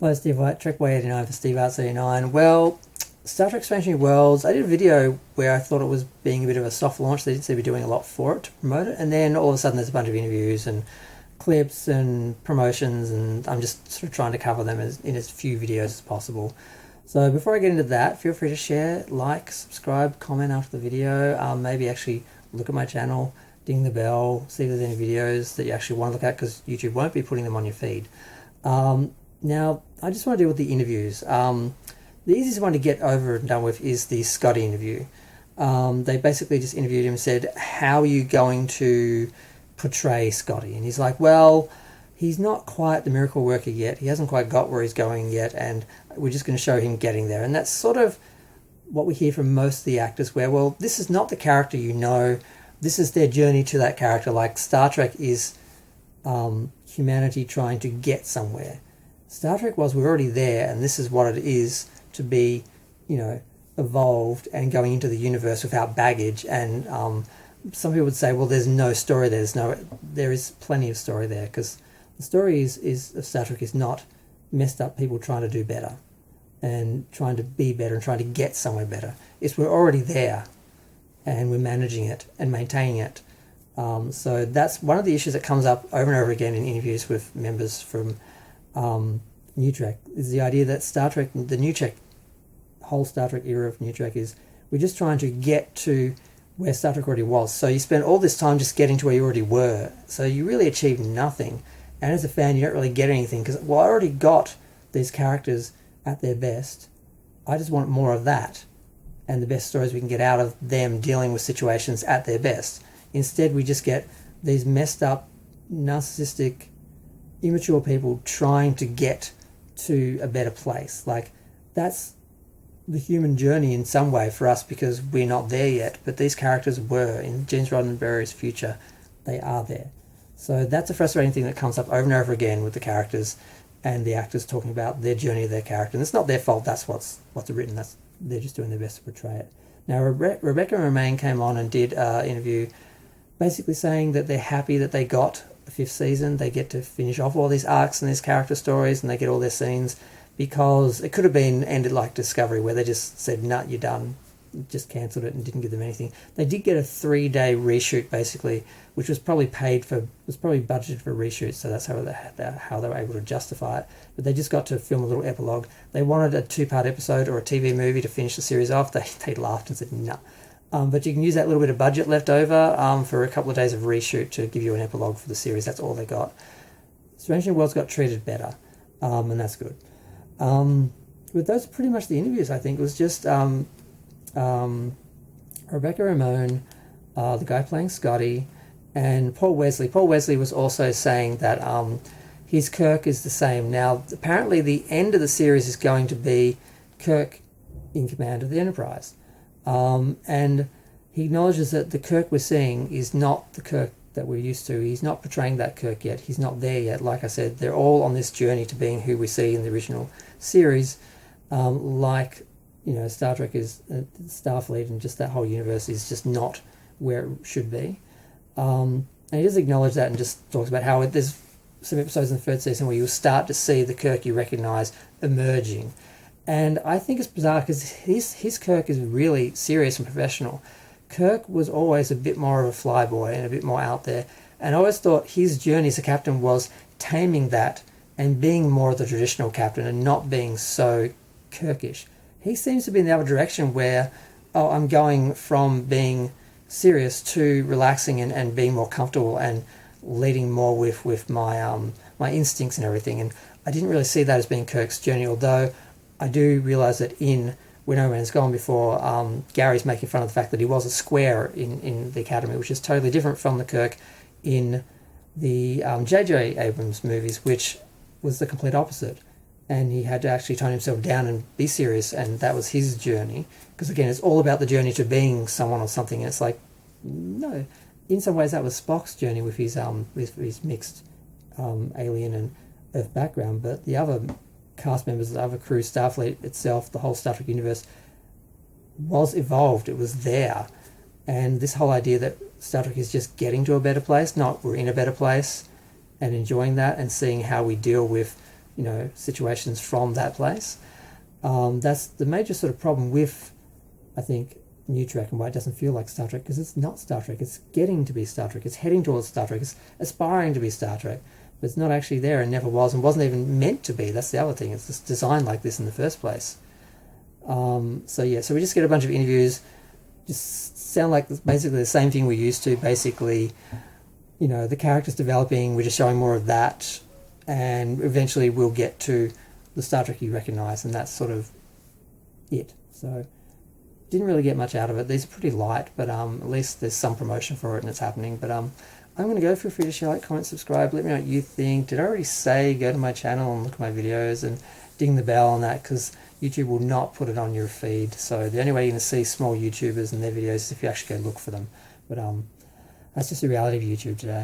Hello, Steve White, Trekmovie 89 for Steve Arts 89. Well, Star Trek Strange New Worlds, I did a video where I thought it was being a bit of a soft launch. They didn't seem to be doing a lot for it to promote it. And then all of a sudden there's a bunch of interviews and clips and promotions, and I'm just sort of trying to cover them in as few videos as possible. So before I get into that, feel free to share, like, subscribe, comment after the video, maybe actually look at my channel, ding the bell, see if there's any videos that you actually want to look at, because YouTube won't be putting them on your feed. Now, I just want to deal with the interviews. The easiest one to get over and done with is the Scotty interview. They basically just interviewed him and said, how are you going to portray Scotty? And he's like, well, he's not quite the miracle worker yet. He hasn't quite got where he's going yet, and we're just going to show him getting there. And that's sort of what we hear from most of the actors, where, well, this is not the character you know. This is their journey to that character. Like Star Trek is humanity trying to get somewhere. Star Trek was, we're already there, and this is what it is to be, you know, evolved and going into the universe without baggage. And some people would say, well, there's no story there. There is plenty of story there, because the story of Star Trek is not messed up people trying to do better and trying to be better and trying to get somewhere better. It's we're already there, and we're managing it and maintaining it. So that's one of the issues that comes up over and over again in interviews with members from New Trek, is the idea that Star Trek, the New Trek, whole Star Trek era of New Trek, is we're just trying to get to where Star Trek already was. So you spend all this time just getting to where you already were. So you really achieve nothing. And as a fan, you don't really get anything, because, well, I already got these characters at their best. I just want more of that, and the best stories we can get out of them dealing with situations at their best. Instead, we just get these messed up, narcissistic, immature people trying to get to a better place. Like, that's the human journey in some way for us, because we're not there yet, but these characters were. In James Roddenberry's future, they are there. So that's a frustrating thing that comes up over and over again with the characters and the actors talking about their journey of their character. And it's not their fault. That's what's written. They're just doing their best to portray it. Now, Rebecca and Romaine came on and did an interview basically saying that they're happy that they got a 5th season. They get to finish off all these arcs and these character stories, and they get all their scenes, because it could have been ended like Discovery, where they just said, nah, you're done, just cancelled it and didn't give them anything. They did get a 3-day reshoot, basically, which was probably budgeted for reshoots, so that's how they were able to justify it. But they just got to film a little epilogue. They wanted a 2-part episode or a TV movie to finish the series off. They laughed and said, no. But you can use that little bit of budget left over for a couple of days of reshoot to give you an epilogue for the series. That's all they got. Strange New Worlds got treated better, and that's good. But those are pretty much the interviews, I think. It was just Rebecca Ramone, the guy playing Scotty, and Paul Wesley. Paul Wesley was also saying that his Kirk is the same. Now, apparently the end of the series is going to be Kirk in command of the Enterprise. And he acknowledges that the Kirk we're seeing is not the Kirk that we're used to. He's not portraying that Kirk yet. He's not there yet. Like I said, they're all on this journey to being who we see in the original series. Like, you know, Star Trek is Starfleet, and just that whole universe is just not where it should be. And he does acknowledge that, and just talks about how there's some episodes in the 3rd season where you'll start to see the Kirk you recognise emerging. And I think it's bizarre, because his Kirk is really serious and professional. Kirk was always a bit more of a flyboy and a bit more out there. And I always thought his journey as a captain was taming that and being more of the traditional captain and not being so Kirkish. He seems to be in the other direction, where, oh, I'm going from being serious to relaxing and being more comfortable and leading more with my my instincts and everything. And I didn't really see that as being Kirk's journey, although I do realise that in When No Man's Gone before, Gary's making fun of the fact that he was a square in the Academy, which is totally different from the Kirk in the J.J. Abrams movies, which was the complete opposite. And he had to actually tone himself down and be serious, and that was his journey. Because again, it's all about the journey to being someone or something, and it's like, no. In some ways, that was Spock's journey with his mixed alien and Earth background, but the other cast members, the other crew, Starfleet itself, the whole Star Trek universe was evolved. It was there. And this whole idea that Star Trek is just getting to a better place, not we're in a better place, and enjoying that and seeing how we deal with situations from that place. That's the major sort of problem with, I think, New Trek and why it doesn't feel like Star Trek, because it's not Star Trek. It's getting to be Star Trek. It's heading towards Star Trek. It's aspiring to be Star Trek, but it's not actually there and never was and wasn't even meant to be. That's the other thing. It's just designed like this in the first place. So we just get a bunch of interviews, just sound like basically the same thing we're used to. Basically, the characters developing, we're just showing more of that, and eventually we'll get to the Star Trek you recognise, and that's sort of it. So didn't really get much out of it. These are pretty light, but at least there's some promotion for it and it's happening. But I'm going to go. Feel free to share, like, comment, subscribe. Let me know what you think. Did I already say go to my channel and look at my videos and ding the bell on that, because YouTube will not put it on your feed. So the only way you're going to see small YouTubers and their videos is if you actually go look for them. But that's just the reality of YouTube today.